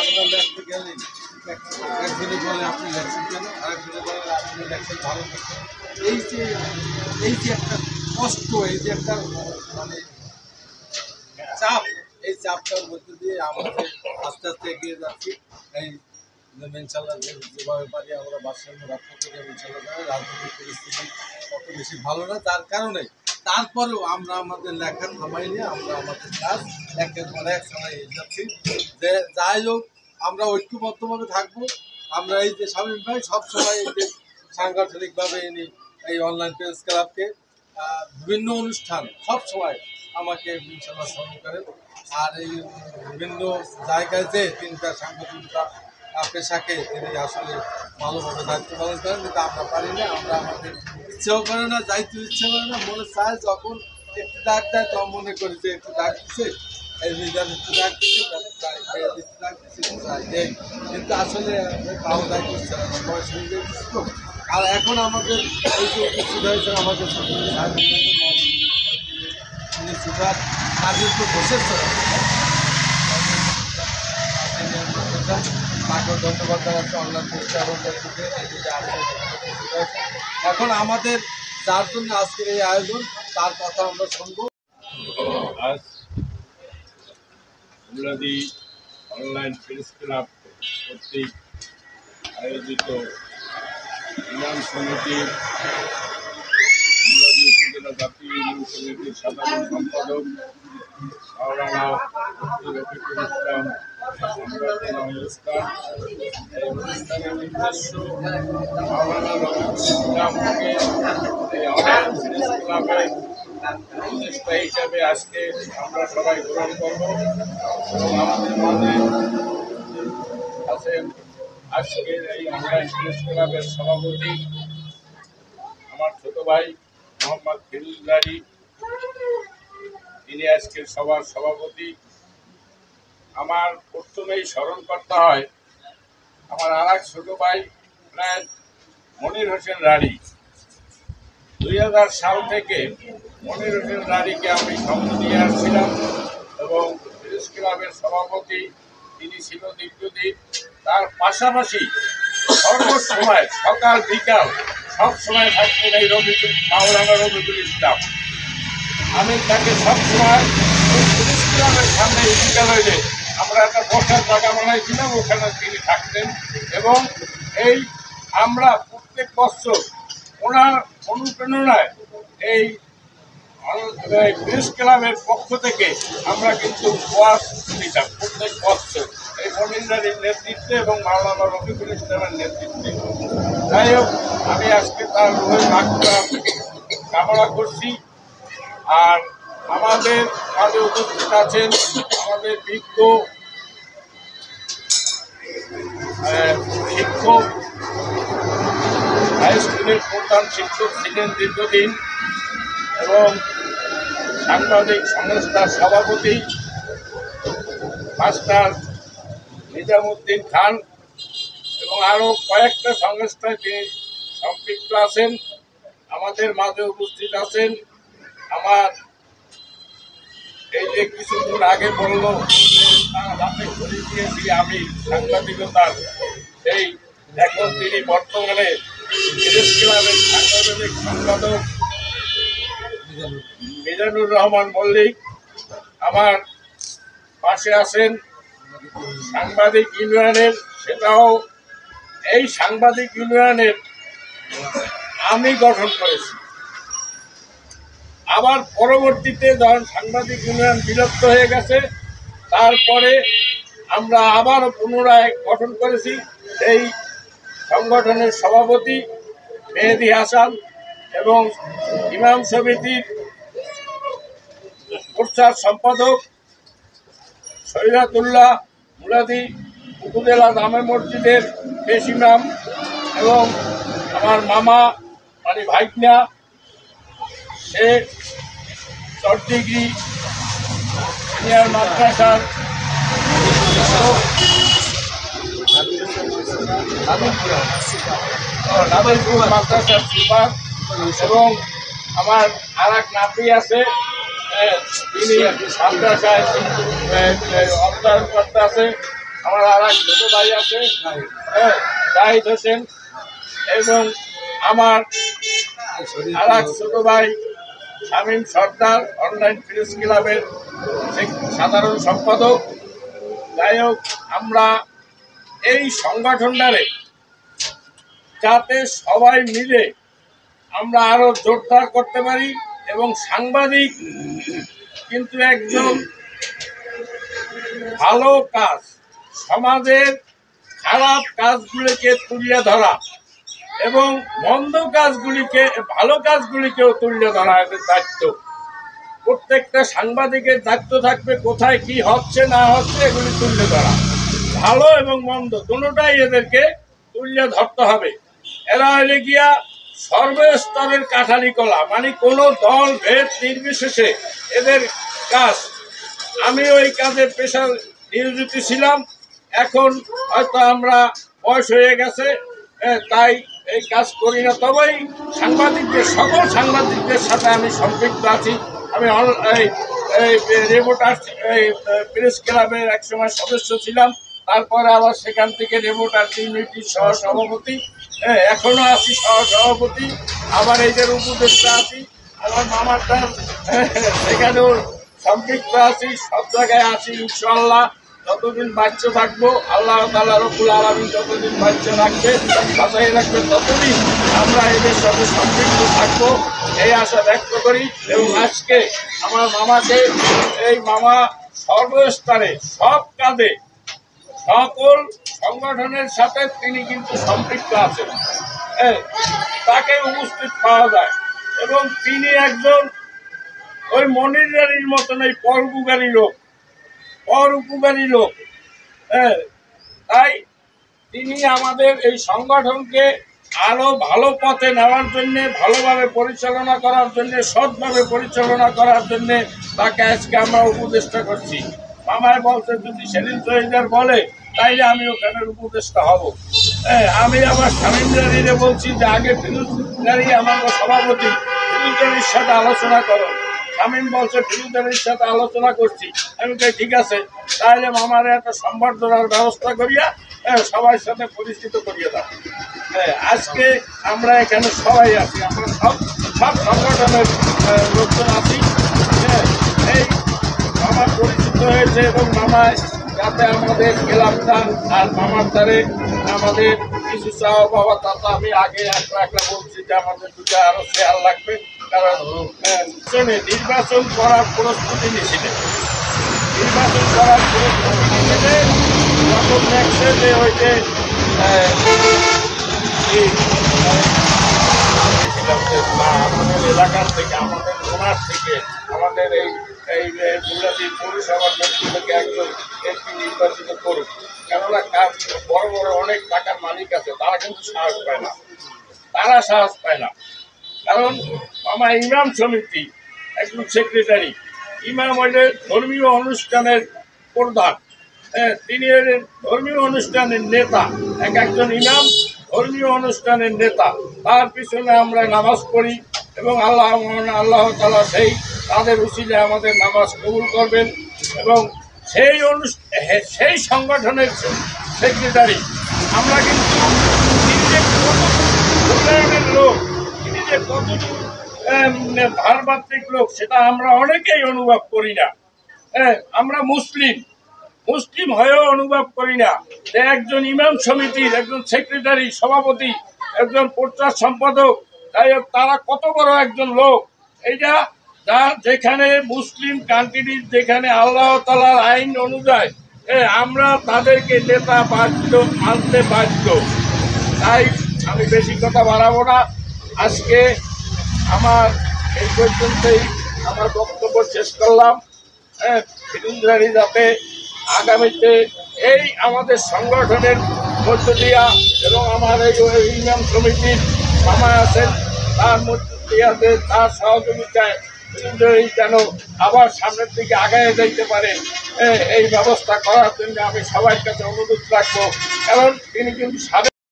আমরা লেখতে গেলেই একজনে বলে আপনি লেখছেন কেন, আরেকজনে বলে আপনি লেখছেন ভালো করছেন। এই যে এই যে একটা কষ্ট, এই যে একটা মানে চাপ, এই চাপটার মধ্যে দিয়ে আমরা যে আস্তে আস্তে এগিয়ে যাচ্ছি। এই ইনশাল্লাহ যেভাবে পারি আমরা ভারসাম্য রক্ষা করি, ইনশাল্লাহ রাজনৈতিক পরিস্থিতি অত বেশি ভালো না, যার কারণে তারপরেও আমরা আমাদের লেখা থামাই নিয়ে আমরা আমাদের কাজ একের পর এক চালাই যাচ্ছি। যে যাই হোক, আমরা ঐক্যবদ্ধভাবে থাকবো। আমরা এই যে শামীম ভাই সবসময় এই যে সাংগঠনিকভাবে এই অনলাইন প্রেস ক্লাবকে বিভিন্ন অনুষ্ঠান সবসময় আমাকে ইনশাল্লাহ স্মরণ করেন। আর এই বিভিন্ন জায়গায় যে তিনটা সাংগঠনিকতা পেশাকে তিনি আসলে ভালোভাবে দায়িত্ব পালন করেন, কিন্তু আমরা পারি না। আমরা আমাদের ইচ্ছেও করে না, যাইতে ইচ্ছে করে না, মনে চায় যখন একটু ডাক দেয় তখন মনে করি যে একটু ডাক দিচ্ছে, এই লিডার একটু ডাক দিচ্ছে, ডাক দিচ্ছে, কিন্তু আসলে পাওয়া যায় করছে না, বয়স হয়ে যাচ্ছে তো। আর এখন আমাদের এই যে উপস্থিত হয়েছে আমাদের সুপার কাজের তো বসেছে, তাকেও ধন্যবাদ জানাচ্ছি অনলাইন থেকে। এখন আমাদের যার জন্য আজকের এই আয়োজন, তার কথা আমরা শুনবো। আজ মুলাদি অনলাইন প্রেস ক্লাব কর্তৃক আয়োজিত ইউনিয়ন সমিতির মুলাদি উপজেলা জাতীয় ইউনিয়ন সমিতির সাধারণ সম্পাদক মাওলানা মুফতি রফিকুল ইসলাম সংবর্ধনা অনুষ্ঠান। এই অনুষ্ঠানের উদ্দেশ্য মাওলানা রফিকুল ইসলামকে এই অনলাইন প্রেস ক্লাবের উপদেষ্টা হিসাবে আজকে আমরা সবাই গ্রহণ করব এবং আমাদের মাঝে আছেন আজকের এই অনলাইন প্রেস ক্লাবের সভাপতি আমার ছোট ভাই মোহাম্মদ ফিরুজদারি, তিনি আজকের সভার সভাপতি। আমার প্রথমেই স্মরণ করতে হয় আমার আর এক ছোট ভাই প্রায় মনির হোসেন রানী। 2000 সাল থেকে মনির হোসেন রানীকে আমি সঙ্গে নিয়ে আসছিলাম এবং প্রেস ক্লাবের সভাপতি তিনি ছিল দীর্ঘদিন। তার পাশাপাশি সর্বসময় সকাল বিকাল সবসময় থাকতেন এই মাওলানা রফিকুল ইসলাম। আমি তাকে সবসময় প্রেস ক্লাবের সামনে বিকাল হইলে আমরা একটা বসার জায়গা বানাইছিলাম, ওখানে তিনি থাকতেন এবং এই আমরা প্রত্যেক বছর ওনার অনুপ্রেরণায় এই প্রেস ক্লাবের পক্ষ থেকে আমরা কিন্তু ওয়াজ দিতাম প্রত্যেক বছর এই মনিরারির নেতৃত্বে এবং মাওলানা রফিকুল ইসলামের নেতৃত্বে। যাই হোক, আমি আজকে তার রুহের মাগফিরাত কামনা করছি। আর আমাদের মাঝে উপস্থিত আছেন আমাদের বিজ্ঞ শিক্ষক, হাই স্কুলের প্রধান শিক্ষক ছিলেন দীর্ঘদিন এবং সাংবাদিক সংস্থার সভাপতি মাস্টার নিজামুদ্দিন খান এবং আরও কয়েকটা সংস্থায় তিনি সম্পৃক্ত আছেন। আমাদের মাঝে উপস্থিত আছেন আমার এই যে কিছুদিন আগে বলল হাতে ঘুরে দিয়েছি আমি সাংবাদিকতার, সেই এখন তিনি বর্তমানে প্রেস ক্লাবের সাংগঠনিক সম্পাদক মিজানুর রহমান মল্লিক। আমার পাশে আছেন সাংবাদিক ইউনিয়নের, সেটাও এই সাংবাদিক ইউনিয়নের আমি গঠন করেছি। আবার পরবর্তীতে যখন সাংবাদিক ইউনিয়ন বিলুপ্ত হয়ে গেছে তারপরে আমরা আবারও পুনরায় গঠন করেছি। এই সংগঠনের সভাপতি মেহেদি হাসান এবং ইমাম সমিতির প্রচার সম্পাদক শরীয়তুল্লাহ মুলাদি উপজেলা জামে মসজিদের পেশ ইমাম এবং আমার মামা মানে ভাইকনা সে 4 ডিগ্রি সিনিয়র মাদ্রাসার নাদিলপুর মাদ্রাসার সুপার এবং আমার আর এক নাতি আছে তিনি মাদ্রাসায় অধ্যয়ন করতে আছে। আমার আর এক ছোট ভাই আছে জাহিদ হোসেন, এবং আমার আর এক ছোট ভাই শামীম সর্দার, অনলাইন প্রেস ক্লাবের সাধারণ সম্পাদক। যাই হোক, আমরা এই সংগঠনটারে যাতে সবাই মিলে আমরা আরো জোরদার করতে পারি, এবং সাংবাদিক কিন্তু একজন ভালো কাজ, সমাজের খারাপ কাজগুলিকে তুলে ধরা এবং মন্দ কাজগুলিকে, ভালো কাজগুলিকেও তুলে ধরা এদের দায়িত্ব। প্রত্যেকটা সাংবাদিকের দায়িত্ব থাকবে কোথায় কি হচ্ছে না হচ্ছে এগুলি তুলে ধরা। ভালো এবং মন্দ দুটোটাই এদেরকে তুলে ধরতে হবে। এরা হলে গিয়া সর্বস্তরের কাঠালি কলা, মানে কোনো দল ভেদ নির্বিশেষে এদের কাজ। আমি ওই কাজে পেশা নিয়োজিত ছিলাম, এখন হয়তো আমরা বয়স হয়ে গেছে, তাই এই কাজ করি না। তবেই সাংবাদিকদের, সকল সাংবাদিকদের সাথে আমি সম্পৃক্ত আছি। আমি রিপোর্টার প্রেস ক্লাবের একসময় সদস্য ছিলাম, তারপরে আবার সেখান থেকে রিপোর্টার ইউনিটির সহসভাপতি, এখনো আছি সহসভাপতি, আবার এইটার উপদেষ্টা আছি। আমার মামাটা সেখানেও সম্পৃক্ত আছি, সব জায়গায় আছি ইনশাআল্লাহ। যতদিন বাচ্চা থাকবো, আল্লাহ তাআলা রব্বুল আলামিন যতদিন বাচ্চা রাখবে, বাঁচাই রাখবে, ততদিন আমরা এদের সাথে সম্পৃক্ত থাকবো, এই আশা ব্যক্ত করি। এবং আজকে আমার মামাকে, এই মামা সর্বস্তরে সব কাজে সকল সংগঠনের সাথে তিনি কিন্তু সম্পৃক্ত আছেন, তাকে উপস্থিত পাওয়া যায়। এবং তিনি একজন ওই মনির রানীর মতন এই পরোপকারী লোক, তাই তিনি আমাদের এই সংগঠনকে আরো ভালো পথে নেওয়ার জন্য, ভালোভাবে পরিচালনা করার জন্য, সৎভাবে পরিচালনা করার জন্য তাকে আজকে আমরা উপদেষ্টা করছি। মামায় বলছে যদি সেলিম শহীদার বলে তাইলে আমি ওখানের উপদেষ্টা হব। আমি আমার শামীম রানীরে বলছি যে আগে ফিরোজ রানী আমার সভাপতি, ফিরোজ রানীর সাথে আলোচনা করো। শামীম বলছে ফিরোজ রানীর সাথে আলোচনা করছি। আমি কই ঠিক আছে, তাহলে মামারে একটা সম্বর্ধনার ব্যবস্থা করিয়া সবার সাথে পরিচিত করিয়ে দাও। আজকে আমরা এখানে সবাই আছি, আমরা সব সংগঠনের লোকজন আছি। এই মামা পরিচিত হয়েছে, এবং মামায় যাতে আমাদের ক্লাবটা আর মামার দ্বারে আমাদের কিছু চাওয়া পাওয়া, তা তো আমি আগে একটা বলছি যে আমাদের দুটো আরো শেয়ার লাগবে। কারণ নির্বাচন করার প্রস্তুতি নিয়েছিলেন, নির্বাচন করার প্রস্তুতি নিয়েছিলেন যখন দেখছে যে ওই যে আমাদের এলাকার থেকে, আমাদের ওনার থেকে, আমাদের এই মুলাদি পৌরসভার পক্ষ থেকে একজন এমপি নির্বাচিত করুক। কেননা বড় বড় অনেক টাকার মালিক আছে, তারা কিন্তু সাহস পায় না, তারা সাহস পায় না। কারণ আমার ইমাম সমিতি একজন সেক্রেটারি, ইমাম হইলে ধর্মীয় অনুষ্ঠানের প্রধান, তিনি হলেন ধর্মীয় অনুষ্ঠানের নেতা। একজন ইমাম ধর্মীয় অনুষ্ঠানের নেতা, তার পিছনে আমরা নামাজ পড়ি, এবং আল্লাহ তাআলা তাদের উসিলে আমাদের নামাজ কবুল করবেন। এবং সেই সংগঠনের সেক্রেটারি আমরা কিন্তু তিনি যে উন্নয়নের লোক, তিনি যে কতটুকু ভারমাত্রিক লোক, সেটা আমরা অনেকেই অনুভব করি না। আমরা মুসলিম হয়েও অনুভব করি না যে একজন ইমাম সমিতির একজন সেক্রেটারি, সভাপতি, একজন প্রচার সম্পাদক, যাই হোক তারা কত বড় একজন লোক। এইটা যা যেখানে মুসলিম কান্ট্রি, যেখানে আল্লাহ তাআলার আইন অনুযায়ী আমরা তাদেরকে নেতা মানতে বাধ্য। তাই আমি বেশি কথা বাড়াবো না, আজকে আমার এই পর্যন্তই আমার বক্তব্য শেষ করলাম। ফিরোজ রানী যাতে আগামীতে এই আমাদের সংগঠনের মধ্য দিয়া, এবং আমার এই ইমাম সমিতির মামা আছেন তার মধ্য দিয়াতে, তার সহযোগিতায় যেন আবার সামনের দিকে আগায় যাইতে পারে, এই ব্যবস্থা করার জন্য আমি সবার কাছে অনুরোধ রাখবো। কারণ তিনি কিন্তু